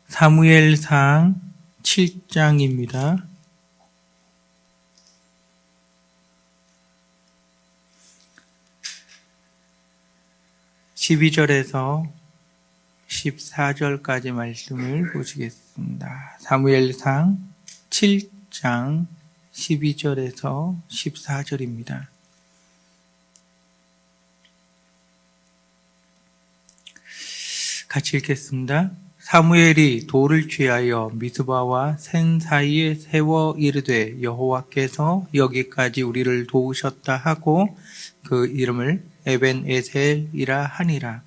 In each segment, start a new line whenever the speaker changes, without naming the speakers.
사무엘상 7장입니다. (12절에서) 14절까지 말씀을 보시겠습니다. 사무엘상 7장 12절에서 14절입니다. 같이 읽겠습니다. 사무엘이 돌을 취하여 미스바와 센 사이에 세워 이르되 여호와께서 여기까지 우리를 도우셨다 하고 그 이름을 에벤에셀이라 하니라.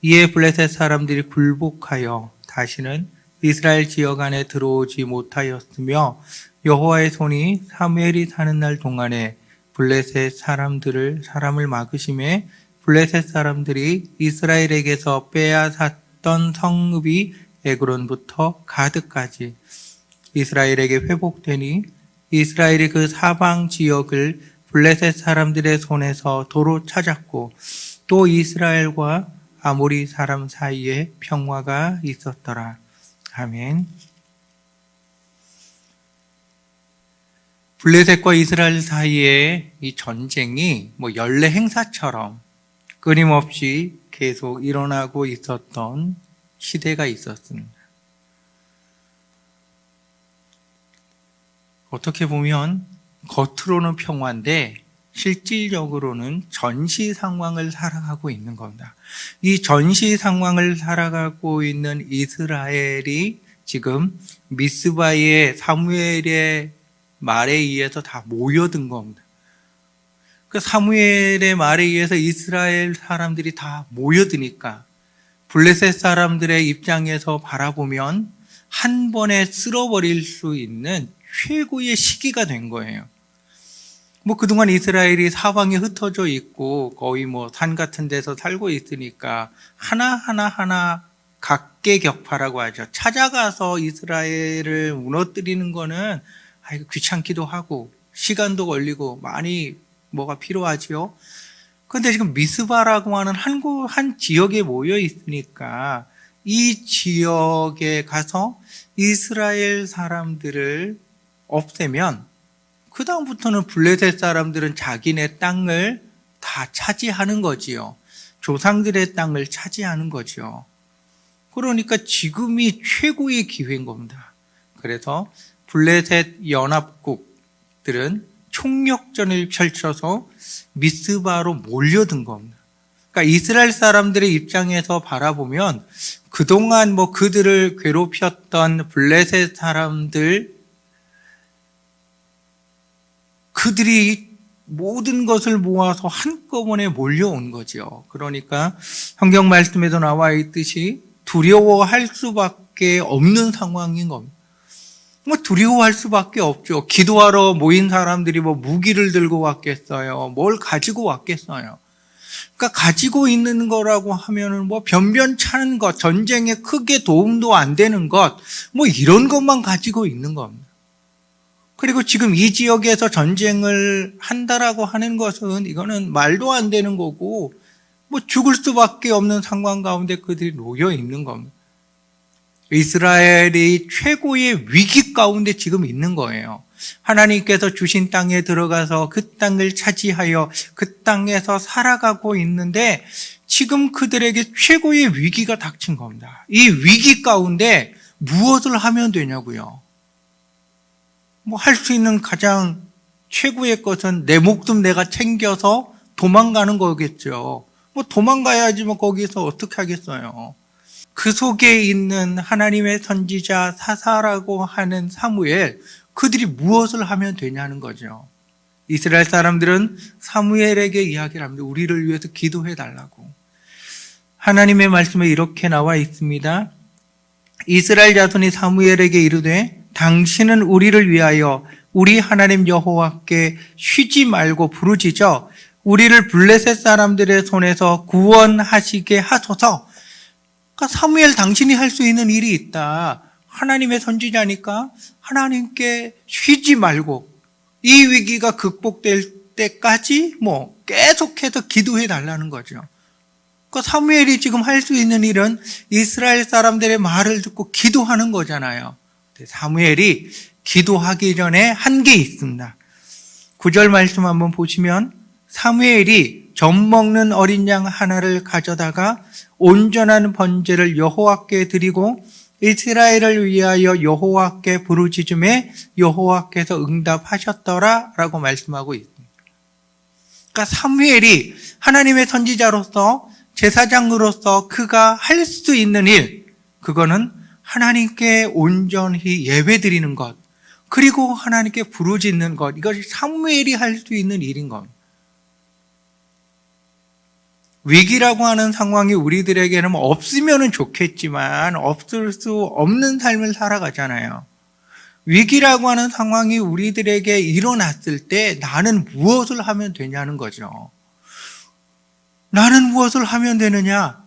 이에 블레셋 사람들이 굴복하여 다시는 이스라엘 지역 안에 들어오지 못하였으며 여호와의 손이 사무엘이 사는 날 동안에 블레셋 사람을 막으심에 블레셋 사람들이 이스라엘에게서 빼앗았던 성읍이 에그론부터 가드까지 이스라엘에게 회복되니 이스라엘이 그 사방 지역을 블레셋 사람들의 손에서 도로 찾았고 또 이스라엘과 아모리 사람 사이에 평화가 있었더라. 아멘. 블레셋과 이스라엘 사이에 이 전쟁이 연례 행사처럼 끊임없이 계속 일어나고 있었던 시대가 있었습니다. 어떻게 보면 겉으로는 평화인데 실질적으로는 전시 상황을 살아가고 있는 겁니다. 이 전시 상황을 살아가고 있는 이스라엘이 지금 미스바의 사무엘의 말에 의해서 다 모여든 겁니다. 그 사무엘의 말에 의해서 이스라엘 사람들이 다 모여드니까 블레셋 사람들의 입장에서 바라보면 한 번에 쓸어버릴 수 있는 최고의 시기가 된 거예요. 그동안 이스라엘이 사방에 흩어져 있고 거의 산 같은 데서 살고 있으니까 하나 각계격파라고 하죠. 찾아가서 이스라엘을 무너뜨리는 거는 귀찮기도 하고 시간도 걸리고 많이 뭐가 필요하지요. 그런데 지금 미스바라고 하는 한 지역에 모여 있으니까 이 지역에 가서 이스라엘 사람들을 없애면 그 다음부터는 블레셋 사람들은 자기네 땅을 다 차지하는 거지요. 조상들의 땅을 차지하는 거죠. 그러니까 지금이 최고의 기회인 겁니다. 그래서 블레셋 연합국들은 총력전을 펼쳐서 미스바로 몰려든 겁니다. 그러니까 이스라엘 사람들의 입장에서 바라보면 그동안 그들을 괴롭혔던 블레셋 사람들, 그들이 모든 것을 모아서 한꺼번에 몰려온 거죠. 그러니까 성경 말씀에도 나와 있듯이 두려워할 수밖에 없는 상황인 겁니다. 두려워할 수밖에 없죠. 기도하러 모인 사람들이 무기를 들고 왔겠어요. 뭘 가지고 왔겠어요. 그러니까 가지고 있는 거라고 하면은 변변찮은 것, 전쟁에 크게 도움도 안 되는 것, 이런 것만 가지고 있는 겁니다. 그리고 지금 이 지역에서 전쟁을 한다라고 하는 것은 이거는 말도 안 되는 거고 죽을 수밖에 없는 상황 가운데 그들이 놓여 있는 겁니다. 이스라엘이 최고의 위기 가운데 지금 있는 거예요. 하나님께서 주신 땅에 들어가서 그 땅을 차지하여 그 땅에서 살아가고 있는데 지금 그들에게 최고의 위기가 닥친 겁니다. 이 위기 가운데 무엇을 하면 되냐고요. 할 수 있는 가장 최고의 것은 내 목숨 내가 챙겨서 도망가는 거겠죠. 도망가야지 거기서 어떻게 하겠어요. 그 속에 있는 하나님의 선지자 사사라고 하는 사무엘, 그들이 무엇을 하면 되냐는 거죠. 이스라엘 사람들은 사무엘에게 이야기를 합니다. 우리를 위해서 기도해 달라고. 하나님의 말씀에 이렇게 나와 있습니다. 이스라엘 자손이 사무엘에게 이르되 당신은 우리를 위하여 우리 하나님 여호와께 쉬지 말고 부르짖어 우리를 블레셋 사람들의 손에서 구원하시게 하소서. 그러니까 사무엘, 당신이 할 수 있는 일이 있다. 하나님의 선지자니까 하나님께 쉬지 말고 이 위기가 극복될 때까지 계속해서 기도해 달라는 거죠. 그러니까 사무엘이 지금 할 수 있는 일은 이스라엘 사람들의 말을 듣고 기도하는 거잖아요. 사무엘이 기도하기 전에 한 게 있습니다. 9절 말씀 한번 보시면 사무엘이 젖 먹는 어린 양 하나를 가져다가 온전한 번제를 여호와께 드리고 이스라엘을 위하여 여호와께 부르짖음에 여호와께서 응답하셨더라 라고 말씀하고 있습니다. 그러니까 사무엘이 하나님의 선지자로서 제사장으로서 그가 할 수 있는 일, 그거는 하나님께 온전히 예배드리는 것, 그리고 하나님께 부르짖는 것, 이것이 사무엘이 할 수 있는 일인 겁니다. 위기라고 하는 상황이 우리들에게는 없으면 좋겠지만 없을 수 없는 삶을 살아가잖아요. 위기라고 하는 상황이 우리들에게 일어났을 때 나는 무엇을 하면 되냐는 거죠. 나는 무엇을 하면 되느냐?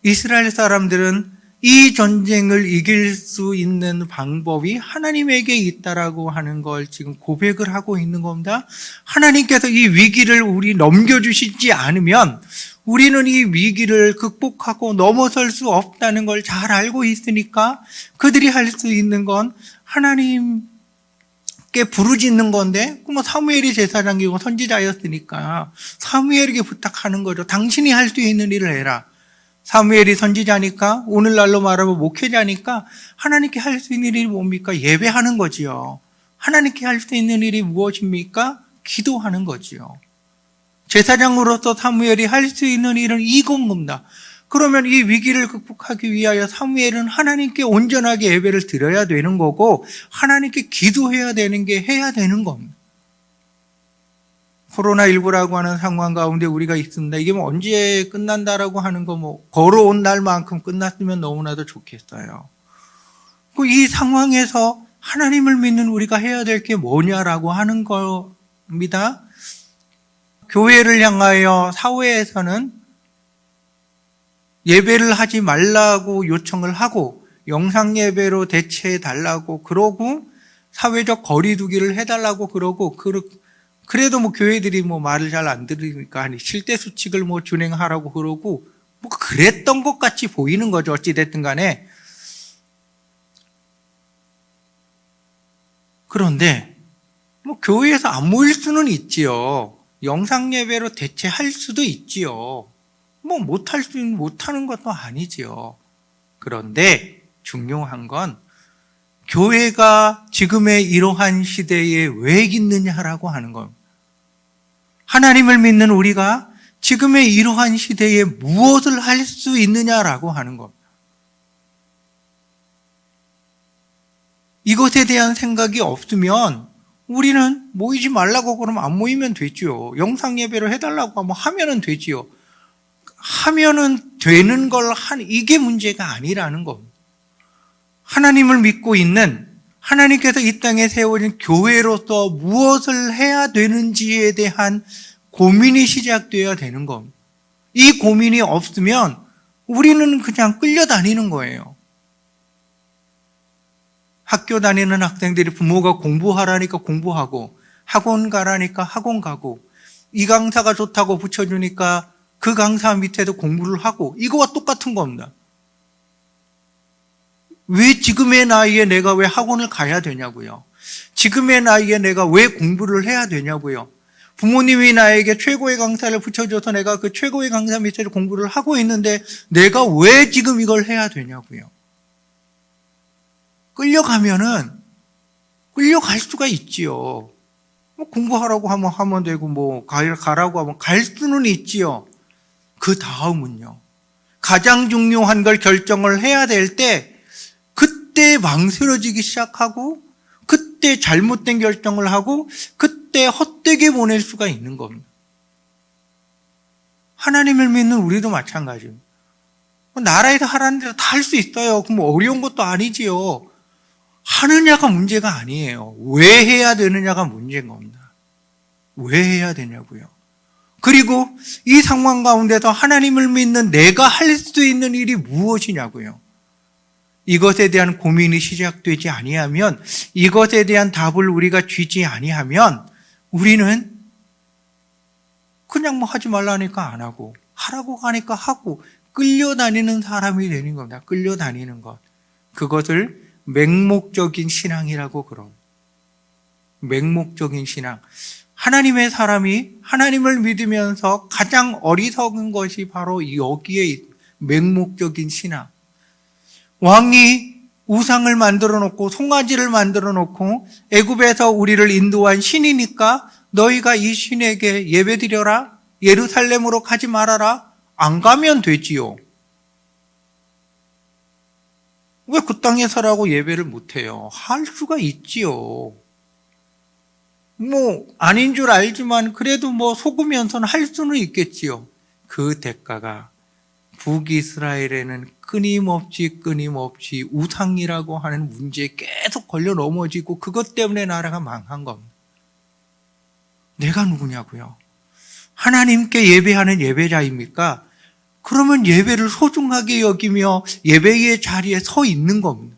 이스라엘 사람들은 이 전쟁을 이길 수 있는 방법이 하나님에게 있다라고 하는 걸 지금 고백을 하고 있는 겁니다. 하나님께서 이 위기를 우리 넘겨주시지 않으면 우리는 이 위기를 극복하고 넘어설 수 없다는 걸 잘 알고 있으니까 그들이 할 수 있는 건 하나님께 부르짖는 건데, 뭐 사무엘이 제사장이고 선지자였으니까 사무엘에게 부탁하는 거죠. 당신이 할 수 있는 일을 해라. 사무엘이 선지자니까, 오늘날로 말하면 목회자니까 하나님께 할 수 있는 일이 뭡니까? 예배하는 거지요. 하나님께 할 수 있는 일이 무엇입니까? 기도하는 거지요. 제사장으로서 사무엘이 할 수 있는 일은 이건 겁니다. 그러면 이 위기를 극복하기 위하여 사무엘은 하나님께 온전하게 예배를 드려야 되는 거고 하나님께 기도해야 되는 게 해야 되는 겁니다. 코로나19라고 하는 상황 가운데 우리가 있습니다. 이게 뭐 언제 끝난다라고 하는 거 뭐 걸어온 날만큼 끝났으면 너무나도 좋겠어요. 이 상황에서 하나님을 믿는 우리가 해야 될 게 뭐냐라고 하는 겁니다. 교회를 향하여 사회에서는 예배를 하지 말라고 요청을 하고 영상 예배로 대체해 달라고 그러고 사회적 거리 두기를 해달라고 그러고 그래도 뭐 교회들이 뭐 말을 잘 안 들으니까 실태 수칙을 뭐 준행하라고 그러고 뭐 그랬던 것 같이 보이는 거죠. 어찌됐든 간에. 그런데 뭐 교회에서 안 모일 수는 있지요. 영상 예배로 대체할 수도 있지요. 뭐 못하는 것도 아니지요. 그런데 중요한 건 교회가 지금의 이러한 시대에 왜 있느냐라고 하는 겁니다. 하나님을 믿는 우리가 지금의 이러한 시대에 무엇을 할 수 있느냐라고 하는 겁니다. 이것에 대한 생각이 없으면 우리는 모이지 말라고 그러면 안 모이면 되지요. 영상 예배를 해달라고 하면은 되지요. 하면은 되는 걸 이게 문제가 아니라는 겁니다. 하나님을 믿고 있는 하나님께서 이 땅에 세워진 교회로서 무엇을 해야 되는지에 대한 고민이 시작되어야 되는 겁니다. 이 고민이 없으면 우리는 그냥 끌려다니는 거예요. 학교 다니는 학생들이 부모가 공부하라니까 공부하고 학원 가라니까 학원 가고 이 강사가 좋다고 붙여주니까 그 강사 밑에도 공부를 하고 이거와 똑같은 겁니다. 왜 지금의 나이에 내가 왜 학원을 가야 되냐고요. 지금의 나이에 내가 왜 공부를 해야 되냐고요. 부모님이 나에게 최고의 강사를 붙여줘서 내가 그 최고의 강사 밑에서 공부를 하고 있는데 내가 왜 지금 이걸 해야 되냐고요. 끌려갈 수가 있지요. 뭐 공부하라고 하면 되고 뭐 가라고 하면 갈 수는 있지요. 그 다음은요. 가장 중요한 걸 결정을 해야 될 때 그때 망설여지기 시작하고 그때 잘못된 결정을 하고 그때 헛되게 보낼 수가 있는 겁니다. 하나님을 믿는 우리도 마찬가지입니다. 나라에서 하라는 대로 다 할 수 있어요. 그럼 어려운 것도 아니지요. 하느냐가 문제가 아니에요. 왜 해야 되느냐가 문제인 겁니다. 왜 해야 되냐고요. 그리고 이 상황 가운데서 하나님을 믿는 내가 할 수 있는 일이 무엇이냐고요. 이것에 대한 고민이 시작되지 아니하면, 이것에 대한 답을 우리가 쥐지 아니하면 우리는 그냥 뭐 하지 말라니까 안 하고 하라고 하니까 하고 끌려다니는 사람이 되는 겁니다. 끌려다니는 것. 그것을 맹목적인 신앙이라고 그럼. 맹목적인 신앙. 하나님의 사람이 하나님을 믿으면서 가장 어리석은 것이 바로 여기에 맹목적인 신앙. 왕이 우상을 만들어 놓고 송아지를 만들어 놓고 애굽에서 우리를 인도한 신이니까 너희가 이 신에게 예배드려라. 예루살렘으로 가지 말아라. 안 가면 되지요. 왜 그 땅에 서라고 예배를 못해요? 할 수가 있지요. 아닌 줄 알지만 그래도 속으면서는 할 수는 있겠지요. 그 대가가 북이스라엘에는 끊임없이 우상이라고 하는 문제에 계속 걸려 넘어지고 그것 때문에 나라가 망한 겁니다. 내가 누구냐고요? 하나님께 예배하는 예배자입니까? 그러면 예배를 소중하게 여기며 예배의 자리에 서 있는 겁니다.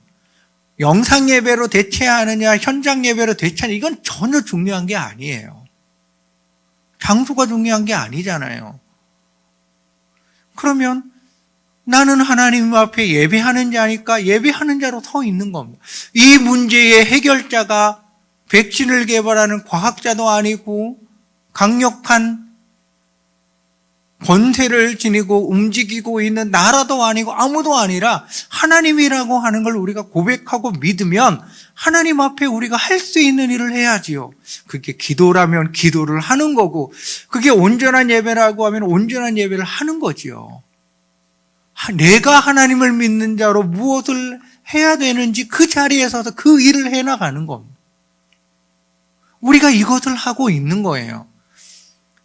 영상 예배로 대체하느냐 현장 예배로 대체하느냐 이건 전혀 중요한 게 아니에요. 장소가 중요한 게 아니잖아요. 그러면 나는 하나님 앞에 예배하는 자니까 예배하는 자로 서 있는 겁니다. 이 문제의 해결자가 백신을 개발하는 과학자도 아니고 강력한 권세를 지니고 움직이고 있는 나라도 아니고 아무도 아니라 하나님이라고 하는 걸 우리가 고백하고 믿으면 하나님 앞에 우리가 할 수 있는 일을 해야지요. 그게 기도라면 기도를 하는 거고 그게 온전한 예배라고 하면 온전한 예배를 하는 거지요. 내가 하나님을 믿는 자로 무엇을 해야 되는지 그 자리에 서서 그 일을 해나가는 겁니다. 우리가 이것을 하고 있는 거예요.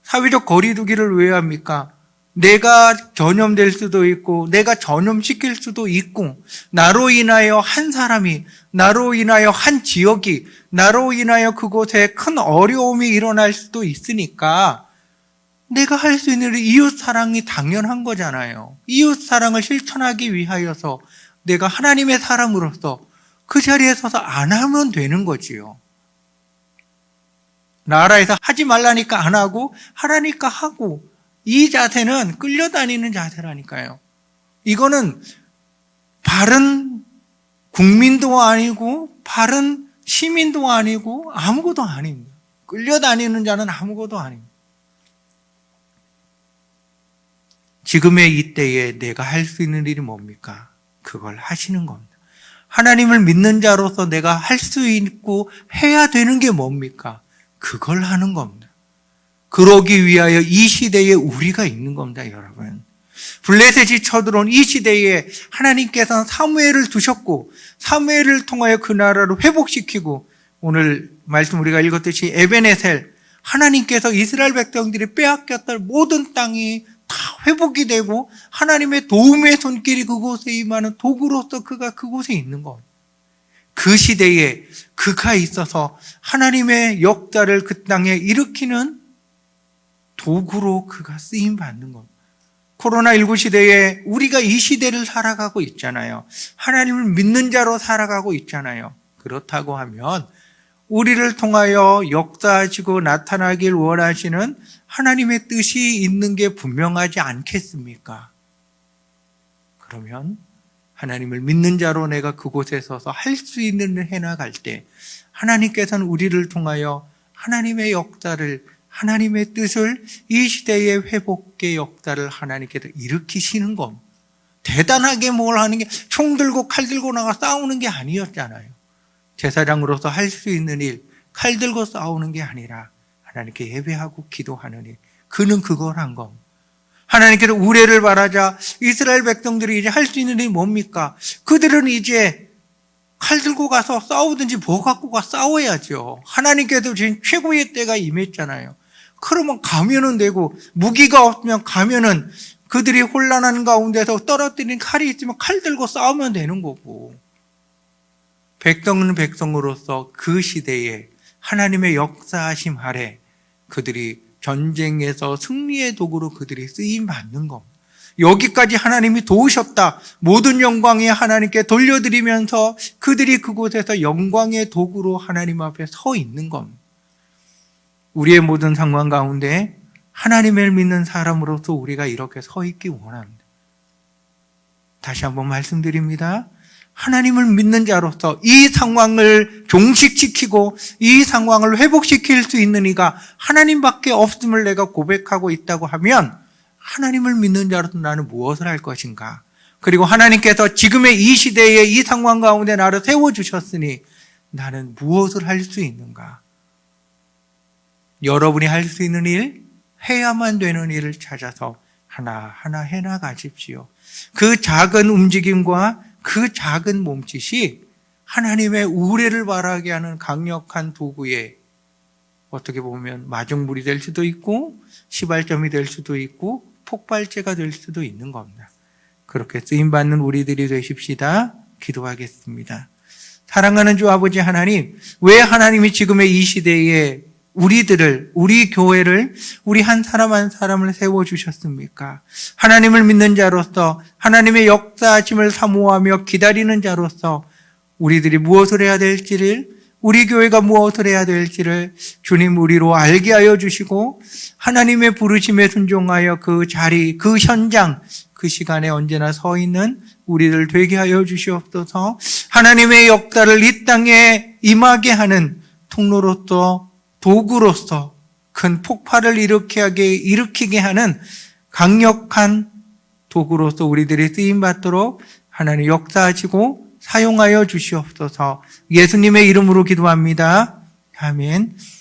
사회적 거리두기를 왜 합니까? 내가 전염될 수도 있고 내가 전염시킬 수도 있고 나로 인하여 한 사람이 나로 인하여 한 지역이 나로 인하여 그곳에 큰 어려움이 일어날 수도 있으니까 내가 할 수 있는 이웃 사랑이 당연한 거잖아요. 이웃 사랑을 실천하기 위하여서 내가 하나님의 사람으로서 그 자리에 서서 안 하면 되는 거지요. 나라에서 하지 말라니까 안 하고 하라니까 하고 이 자세는 끌려다니는 자세라니까요. 이거는 바른 국민도 아니고 바른 시민도 아니고 아무것도 아닙니다. 끌려다니는 자는 아무것도 아닙니다. 지금의 이때에 내가 할 수 있는 일이 뭡니까? 그걸 하시는 겁니다. 하나님을 믿는 자로서 내가 할 수 있고 해야 되는 게 뭡니까? 그걸 하는 겁니다. 그러기 위하여 이 시대에 우리가 있는 겁니다, 여러분. 블레셋이 쳐들어온 이 시대에 하나님께서는 사무엘을 두셨고 사무엘을 통하여 그 나라를 회복시키고 오늘 말씀 우리가 읽었듯이 에벤에셀 하나님께서 이스라엘 백성들이 빼앗겼던 모든 땅이 다 회복이 되고 하나님의 도움의 손길이 그곳에 임하는 도구로서 그가 그곳에 있는 겁니다. 그 시대에 그가 있어서 하나님의 역사를 그 땅에 일으키는 도구로 그가 쓰임받는 겁니다. 코로나19 시대에 우리가 이 시대를 살아가고 있잖아요. 하나님을 믿는 자로 살아가고 있잖아요. 그렇다고 하면 우리를 통하여 역사하시고 나타나길 원하시는 하나님의 뜻이 있는 게 분명하지 않겠습니까? 그러면 하나님을 믿는 자로 내가 그곳에 서서 할 수 있는 일을 해나갈 때 하나님께서는 우리를 통하여 하나님의 역사를 하나님의 뜻을 이 시대의 회복의 역사를 하나님께서 일으키시는 겁니다. 대단하게 뭘 하는 게 총 들고 칼 들고 나가 싸우는 게 아니었잖아요. 제사장으로서 할 수 있는 일, 칼 들고 싸우는 게 아니라 하나님께 예배하고 기도하는 일. 그는 그걸 한 겁니다. 하나님께서 우레를 바라자 이스라엘 백성들이 이제 할 수 있는 일이 뭡니까? 그들은 이제 칼 들고 가서 싸우든지 뭐 갖고 가 싸워야죠. 하나님께서 지금 최고의 때가 임했잖아요. 그러면 가면은 되고 무기가 없으면 가면은 그들이 혼란한 가운데서 떨어뜨린 칼이 있으면 칼 들고 싸우면 되는 거고 백성은 백성으로서 그 시대에 하나님의 역사하심 아래 그들이 전쟁에서 승리의 도구로 그들이 쓰임받는 겁니다. 여기까지 하나님이 도우셨다. 모든 영광이 하나님께 돌려드리면서 그들이 그곳에서 영광의 도구로 하나님 앞에 서 있는 겁니다. 우리의 모든 상황 가운데 하나님을 믿는 사람으로서 우리가 이렇게 서 있기 원합니다. 다시 한번 말씀드립니다. 하나님을 믿는 자로서 이 상황을 종식시키고 이 상황을 회복시킬 수 있는 이가 하나님밖에 없음을 내가 고백하고 있다고 하면 하나님을 믿는 자로서 나는 무엇을 할 것인가? 그리고 하나님께서 지금의 이 시대에 이 상황 가운데 나를 세워주셨으니 나는 무엇을 할 수 있는가? 여러분이 할 수 있는 일, 해야만 되는 일을 찾아서 하나하나 해나가십시오. 그 작은 움직임과 그 작은 몸짓이 하나님의 우레를 바라게 하는 강력한 도구에 어떻게 보면 마중물이 될 수도 있고 시발점이 될 수도 있고 폭발제가 될 수도 있는 겁니다. 그렇게 쓰임받는 우리들이 되십시다. 기도하겠습니다. 사랑하는 주 아버지 하나님, 왜 하나님이 지금의 이 시대에 우리들을, 우리 교회를, 우리 한 사람 한 사람을 세워주셨습니까? 하나님을 믿는 자로서 하나님의 역사하심을 사모하며 기다리는 자로서 우리들이 무엇을 해야 될지를, 우리 교회가 무엇을 해야 될지를 주님 우리로 알게 하여 주시고 하나님의 부르심에 순종하여 그 자리, 그 현장, 그 시간에 언제나 서 있는 우리들 되게 하여 주시옵소서. 하나님의 역사를 이 땅에 임하게 하는 통로로서 도구로서 큰 폭발을 일으키게 하는 강력한 도구로서 우리들이 쓰임받도록 하나님 역사하시고 사용하여 주시옵소서. 예수님의 이름으로 기도합니다. 아멘.